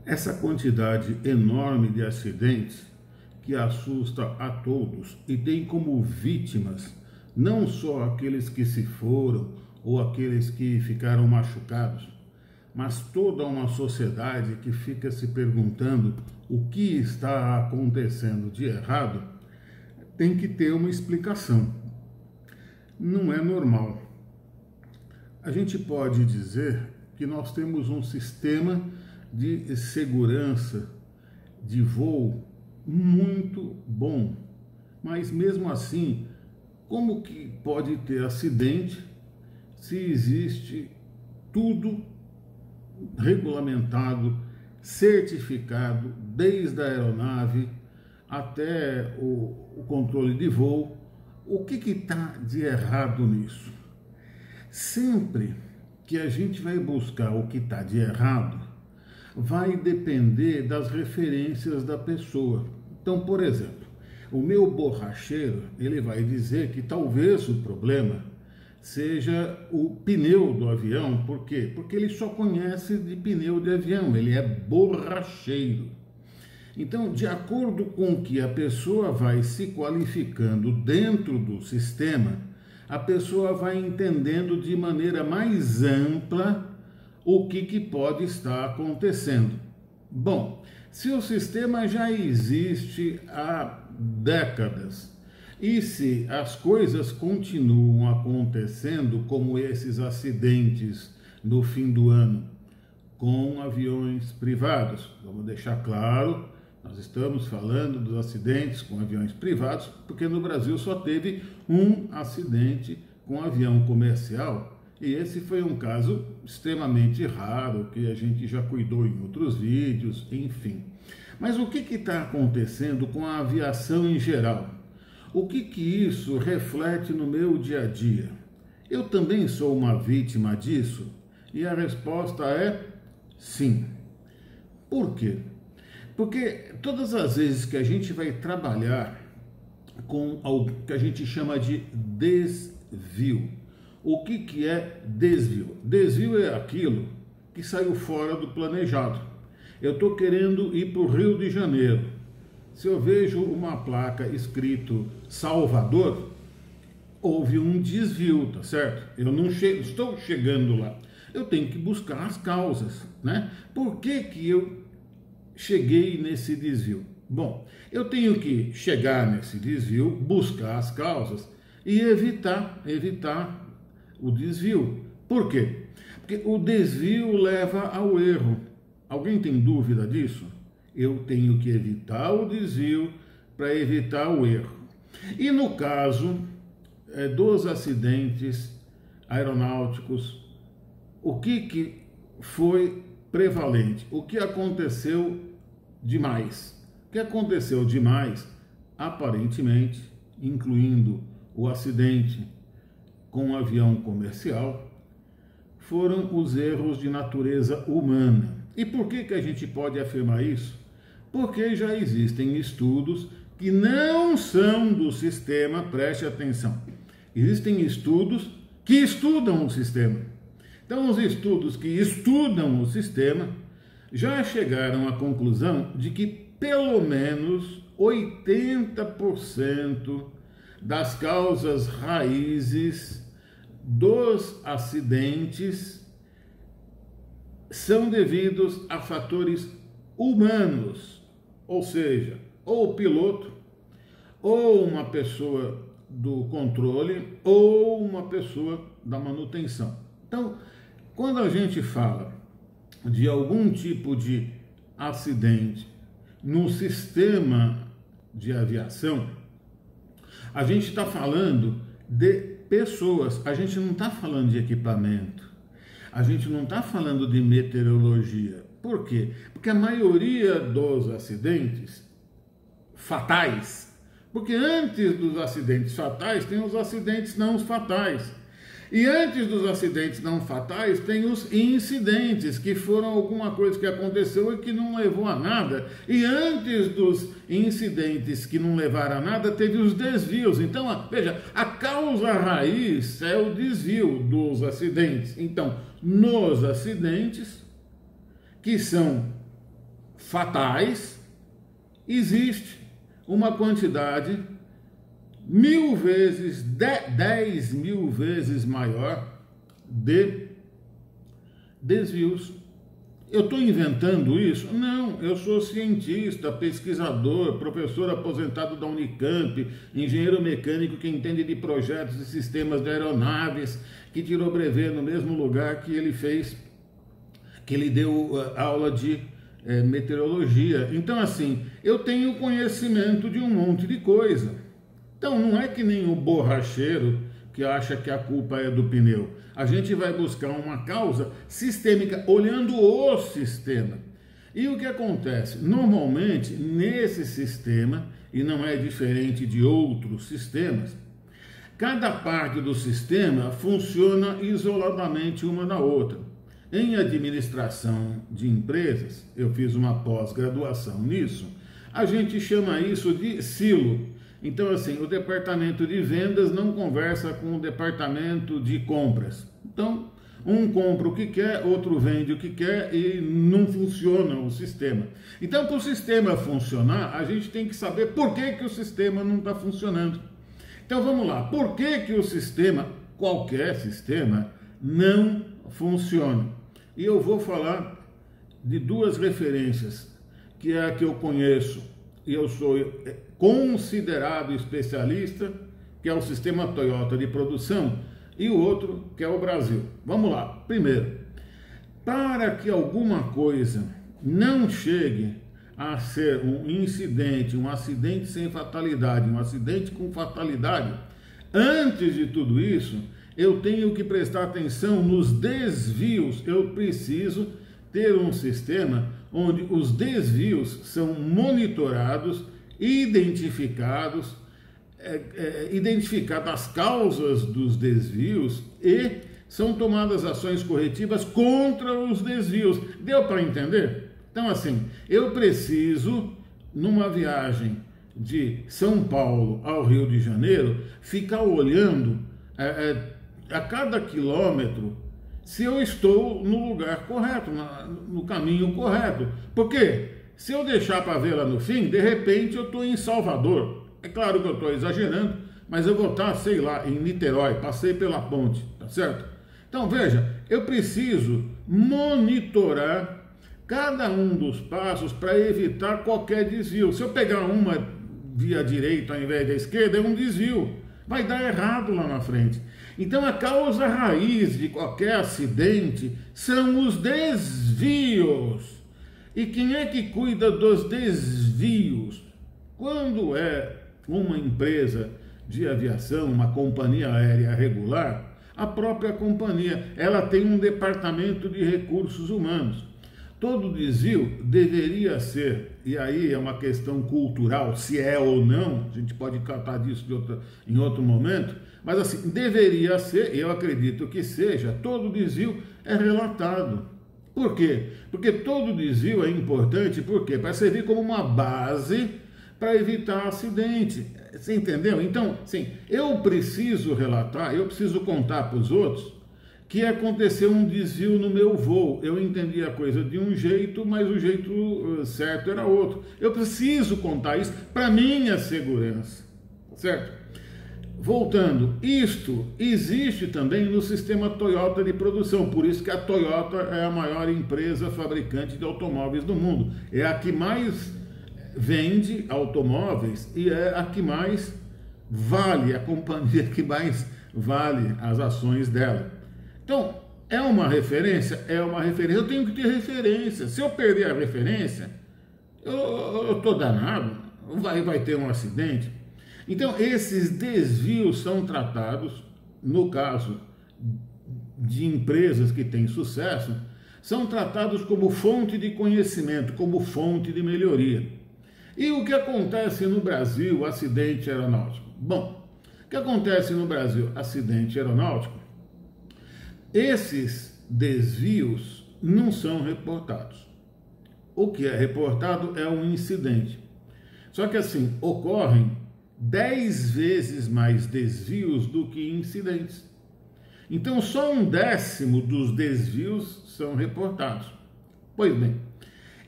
Essa quantidade enorme de acidentes que assusta a todos e tem como vítimas não só aqueles que se foram ou aqueles que ficaram machucados, mas toda uma sociedade que fica se perguntando o que está acontecendo de errado, tem que ter uma explicação. Não é normal. A gente pode dizer que nós temos um sistema de segurança de voo muito bom, mas mesmo assim, como que pode ter acidente se existe tudo regulamentado, certificado, desde a aeronave até o controle de voo? O que está de errado nisso? Sempre que a gente vai buscar o que está de errado, vai depender das referências da pessoa. Então, por exemplo, o meu borracheiro, ele vai dizer que talvez o problema seja o pneu do avião. Por quê? Porque ele só conhece de pneu de avião, ele é borracheiro. Então, de acordo com que a pessoa vai se qualificando dentro do sistema, a pessoa vai entendendo de maneira mais ampla o que pode estar acontecendo. Bom, se o sistema já existe há décadas e se as coisas continuam acontecendo, como esses acidentes no fim do ano com aviões privados, vamos deixar claro, nós estamos falando dos acidentes com aviões privados, porque no Brasil só teve um acidente com avião comercial, e esse foi um caso extremamente raro, que a gente já cuidou em outros vídeos, enfim. Mas o que está acontecendo com a aviação em geral? O que isso reflete no meu dia a dia? Eu também sou uma vítima disso? E a resposta é sim. Por quê? Porque todas as vezes que a gente vai trabalhar com algo que a gente chama de desvio. O que é desvio? Desvio é aquilo que saiu fora do planejado. Eu estou querendo ir para o Rio de Janeiro. Se eu vejo uma placa escrito Salvador, houve um desvio, tá certo? Eu não estou chegando lá. Eu tenho que buscar as causas, né? Por que eu cheguei nesse desvio? Bom, eu tenho que chegar nesse desvio, buscar as causas e evitar o desvio. Por quê? Porque o desvio leva ao erro. Alguém tem dúvida disso? Eu tenho que evitar o desvio para evitar o erro. E no caso dos acidentes aeronáuticos, o que foi prevalente? O que aconteceu demais? O que aconteceu demais, aparentemente, incluindo o acidente com um avião comercial, foram os erros de natureza humana. E por que a gente pode afirmar isso? Porque já existem estudos que não são do sistema, preste atenção. Existem estudos que estudam o sistema. Então, os estudos que estudam o sistema já chegaram à conclusão de que pelo menos 80% das causas raízes dos acidentes são devidos a fatores humanos, ou seja, ou o piloto, ou uma pessoa do controle, ou uma pessoa da manutenção. Então, quando a gente fala de algum tipo de acidente no sistema de aviação, a gente está falando de pessoas, a gente não está falando de equipamento, a gente não está falando de meteorologia. Por quê? Porque a maioria dos acidentes fatais, porque antes dos acidentes fatais tem os acidentes não fatais. E antes dos acidentes não fatais, tem os incidentes, que foram alguma coisa que aconteceu e que não levou a nada. E antes dos incidentes que não levaram a nada, teve os desvios. Então, veja, a causa raiz é o desvio dos acidentes. Então, nos acidentes, que são fatais, existe uma quantidade 1000 vezes, 10 mil vezes maior de desvios. Eu estou inventando isso? Não, eu sou cientista, pesquisador, professor aposentado da Unicamp, engenheiro mecânico que entende de projetos e sistemas de aeronaves, que tirou brevet no mesmo lugar que ele fez, que ele deu aula de meteorologia. Então, assim, eu tenho conhecimento de um monte de coisa. Então, não é que nem o borracheiro que acha que a culpa é do pneu. A gente vai buscar uma causa sistêmica, olhando o sistema. E o que acontece? Normalmente, nesse sistema, e não é diferente de outros sistemas, cada parte do sistema funciona isoladamente uma da outra. Em administração de empresas, eu fiz uma pós-graduação nisso, a gente chama isso de silo. Então, assim, o departamento de vendas não conversa com o departamento de compras. Então, um compra o que quer, outro vende o que quer e não funciona o sistema. Então, para o sistema funcionar, a gente tem que saber por que o sistema não está funcionando. Então, vamos lá. Por que o sistema, qualquer sistema, não funciona? E eu vou falar de duas referências, que é a que eu conheço e eu sou considerado especialista, que é o sistema Toyota de produção, e o outro, que é o Brasil. Vamos lá. Primeiro, para que alguma coisa não chegue a ser um incidente, um acidente sem fatalidade, um acidente com fatalidade, antes de tudo isso, eu tenho que prestar atenção nos desvios. Eu preciso ter um sistema onde os desvios são monitorados, identificadas as causas dos desvios e são tomadas ações corretivas contra os desvios. Deu para entender? Então, assim, eu preciso, numa viagem de São Paulo ao Rio de Janeiro, ficar olhando a cada quilômetro se eu estou no lugar correto, no caminho correto. Por quê? Se eu deixar para ver lá no fim, de repente eu estou em Salvador. É claro que eu estou exagerando, mas eu vou estar, sei lá, em Niterói, passei pela ponte, tá certo? Então, veja, eu preciso monitorar cada um dos passos para evitar qualquer desvio. Se eu pegar uma via direita ao invés da esquerda, é um desvio. Vai dar errado lá na frente. Então, a causa raiz de qualquer acidente são os desvios. E quem é que cuida dos desvios? Quando é uma empresa de aviação, uma companhia aérea regular, a própria companhia, ela tem um departamento de recursos humanos. Todo desvio deveria ser, e aí é uma questão cultural, se é ou não, a gente pode tratar disso em outro momento, mas assim, deveria ser, eu acredito que seja, todo desvio é relatado. Por quê? Porque todo desvio é importante, por quê? Para servir como uma base para evitar acidente. Você entendeu? Então, sim, eu preciso relatar, eu preciso contar para os outros que aconteceu um desvio no meu voo. Eu entendi a coisa de um jeito, mas o jeito certo era outro. Eu preciso contar isso para minha segurança, certo? Voltando, isto existe também no sistema Toyota de produção, por isso que a Toyota é a maior empresa fabricante de automóveis do mundo. É a que mais vende automóveis e é a que mais vale, a companhia que mais vale as ações dela. Então, é uma referência? É uma referência. Eu tenho que ter referência. Se eu perder a referência, eu estou danado, vai ter um acidente. Então, esses desvios são tratados, no caso de empresas que têm sucesso, são tratados como fonte de conhecimento, como fonte de melhoria. E o que acontece no Brasil, acidente aeronáutico? Bom, o que acontece no Brasil, acidente aeronáutico? Esses desvios não são reportados. O que é reportado é um incidente. Só que assim, ocorrem 10 vezes mais desvios do que incidentes. Então, só 1/10 dos desvios são reportados. Pois bem,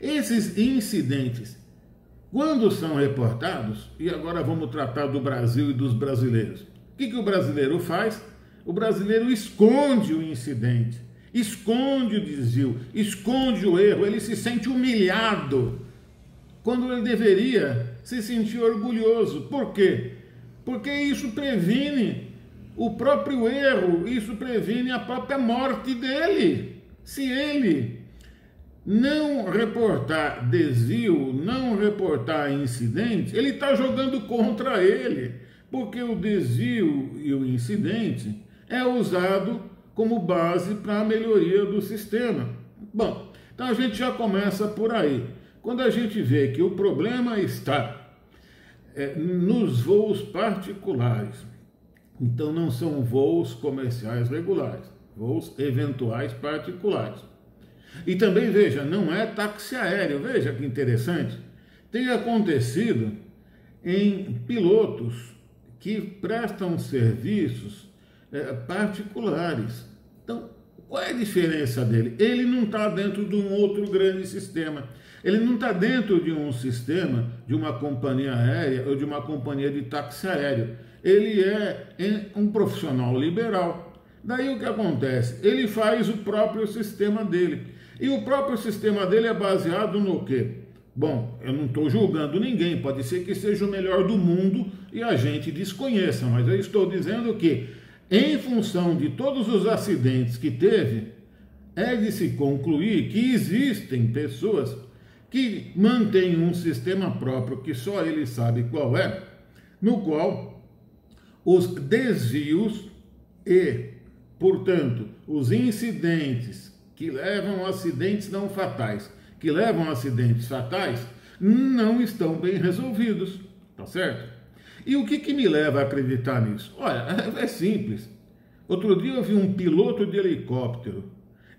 Esses incidentes, quando são reportados, e agora vamos tratar do Brasil e dos brasileiros, o que o brasileiro faz? O brasileiro esconde o incidente, esconde o desvio, esconde o erro, ele se sente humilhado, quando ele deveria se sentir orgulhoso. Por quê? Porque isso previne o próprio erro, isso previne a própria morte dele. Se ele não reportar desvio, não reportar incidente, ele está jogando contra ele, porque o desvio e o incidente é usado como base para a melhoria do sistema. Bom, então a gente já começa por aí. Quando a gente vê que o problema está nos voos particulares, então não são voos comerciais regulares, voos eventuais particulares. E também, veja, não é táxi aéreo, veja que interessante, tem acontecido em pilotos que prestam serviços particulares. Então, qual é a diferença dele? Ele não está dentro de um outro grande sistema. Ele não está dentro de um sistema de uma companhia aérea ou de uma companhia de táxi aéreo. Ele é um profissional liberal. Daí o que acontece? Ele faz o próprio sistema dele. E o próprio sistema dele é baseado no quê? Bom, eu não estou julgando ninguém, pode ser que seja o melhor do mundo e a gente desconheça, mas eu estou dizendo que, em função de todos os acidentes que teve, é de se concluir que existem pessoas que mantêm um sistema próprio, que só ele sabe qual é, no qual os desvios e, portanto, os incidentes que levam a acidentes não fatais, que levam a acidentes fatais, não estão bem resolvidos, tá certo? E o que me leva a acreditar nisso? Olha, é simples. Outro dia eu vi um piloto de helicóptero,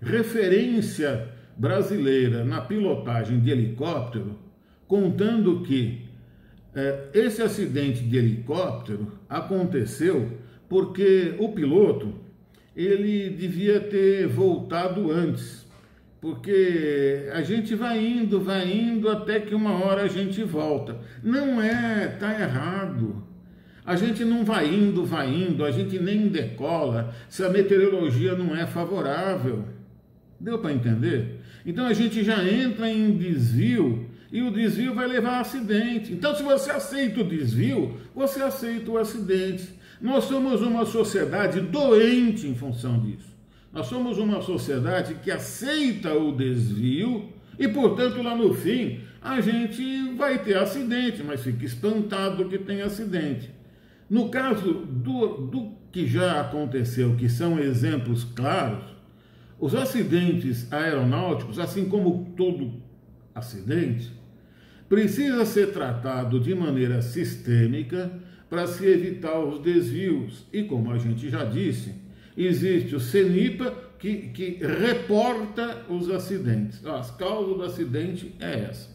referência brasileira na pilotagem de helicóptero, contando que esse acidente de helicóptero aconteceu porque o piloto ele devia ter voltado antes, porque a gente vai indo até que uma hora a gente volta. Não tá errado. A gente não vai indo, a gente nem decola se a meteorologia não é favorável. Deu para entender? Então a gente já entra em desvio e o desvio vai levar a acidente. Então, se você aceita o desvio, você aceita o acidente. Nós somos uma sociedade doente em função disso. Nós somos uma sociedade que aceita o desvio e, portanto, lá no fim, a gente vai ter acidente, mas fica espantado que tem acidente. No caso do que já aconteceu, que são exemplos claros, os acidentes aeronáuticos, assim como todo acidente, precisa ser tratado de maneira sistêmica para se evitar os desvios. E como a gente já disse, existe o CENIPA que reporta os acidentes. As causas do acidente é essa.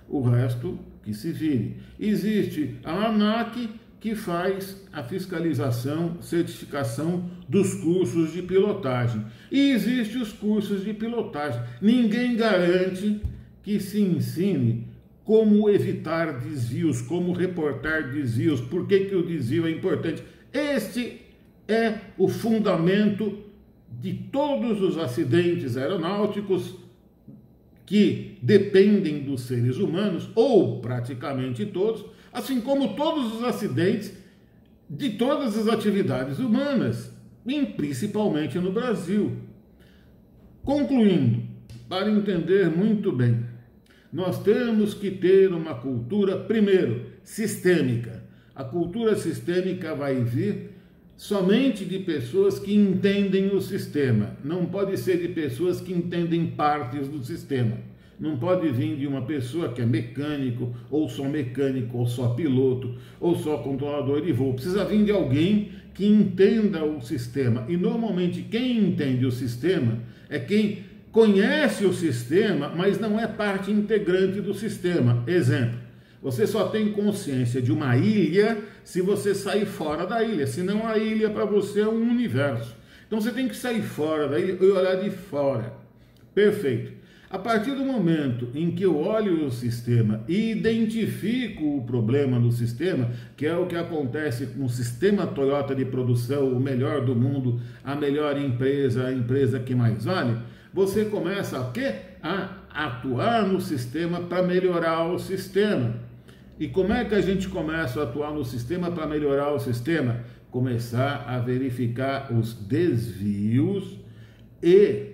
O resto que se vire. Existe a ANAC que faz a fiscalização, certificação dos cursos de pilotagem. E existem os cursos de pilotagem. Ninguém garante que se ensine como evitar desvios, como reportar desvios, por que o desvio é importante. Este é o fundamento de todos os acidentes aeronáuticos que dependem dos seres humanos, ou praticamente todos, assim como todos os acidentes de todas as atividades humanas, e principalmente no Brasil. Concluindo, para entender muito bem, nós temos que ter uma cultura, primeiro, sistêmica. A cultura sistêmica vai vir somente de pessoas que entendem o sistema. Não pode ser de pessoas que entendem partes do sistema. Não pode vir de uma pessoa que é mecânico, ou só piloto, ou só controlador de voo. Precisa vir de alguém que entenda o sistema. E normalmente quem entende o sistema é quem conhece o sistema, mas não é parte integrante do sistema. Exemplo, você só tem consciência de uma ilha se você sair fora da ilha, senão a ilha para você é um universo. Então você tem que sair fora da ilha e olhar de fora. Perfeito. A partir do momento em que eu olho o sistema e identifico o problema no sistema, que é o que acontece com o sistema Toyota de produção, o melhor do mundo, a melhor empresa, a empresa que mais vale, você começa a quê? A atuar no sistema para melhorar o sistema. E como é que a gente começa a atuar no sistema para melhorar o sistema? Começar a verificar os desvios e,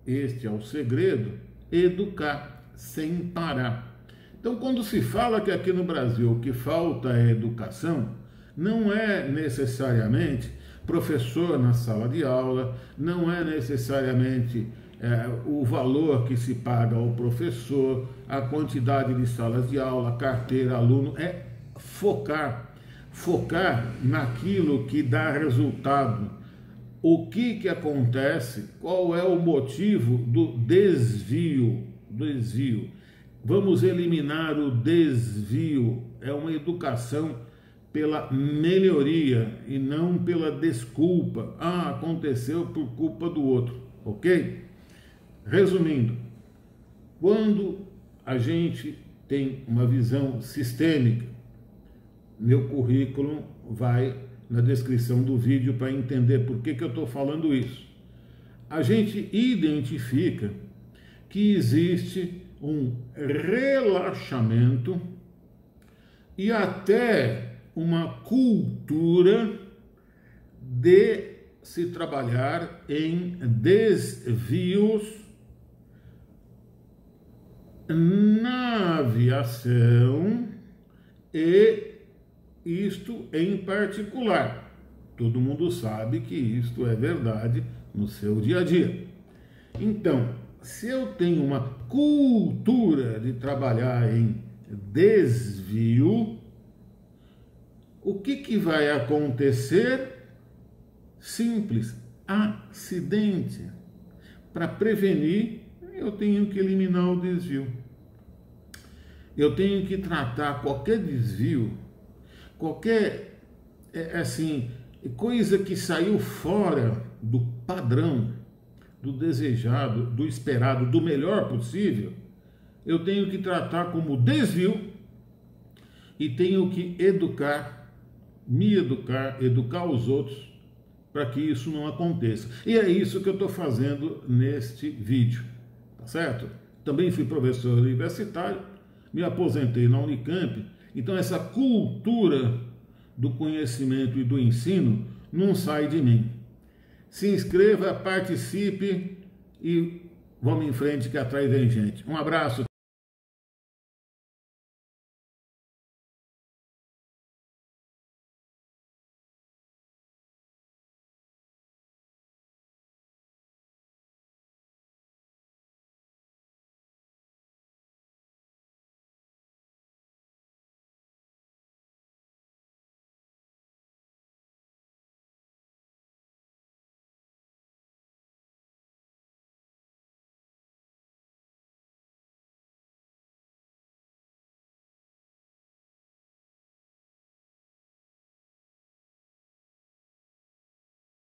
este é o segredo, educar sem parar. Então, quando se fala que aqui no Brasil o que falta é educação, não é necessariamente professor na sala de aula, não é necessariamente o valor que se paga ao professor, a quantidade de salas de aula, carteira, aluno, é focar naquilo que dá resultado. O que acontece? Qual é o motivo do desvio? Vamos eliminar o desvio. É uma educação pela melhoria e não pela desculpa. Ah, aconteceu por culpa do outro, ok? Resumindo, quando a gente tem uma visão sistêmica, meu currículo vai na descrição do vídeo para entender por que eu estou falando isso. A gente identifica que existe um relaxamento e até uma cultura de se trabalhar em desvios na aviação e isto em particular. Todo mundo sabe que isto é verdade no seu dia a dia. Então, se eu tenho uma cultura de trabalhar em desvio, o que vai acontecer? Simples, acidente. Para prevenir, eu tenho que eliminar o desvio. Eu tenho que tratar qualquer desvio, qualquer coisa que saiu fora do padrão, do desejado, do esperado, do melhor possível, eu tenho que tratar como desvio e tenho que me educar os outros para que isso não aconteça. E é isso que eu estou fazendo neste vídeo, tá certo? Também fui professor universitário, me aposentei na Unicamp. Então essa cultura do conhecimento e do ensino não sai de mim. Se inscreva, participe e vamos em frente que atrás vem gente. Um abraço.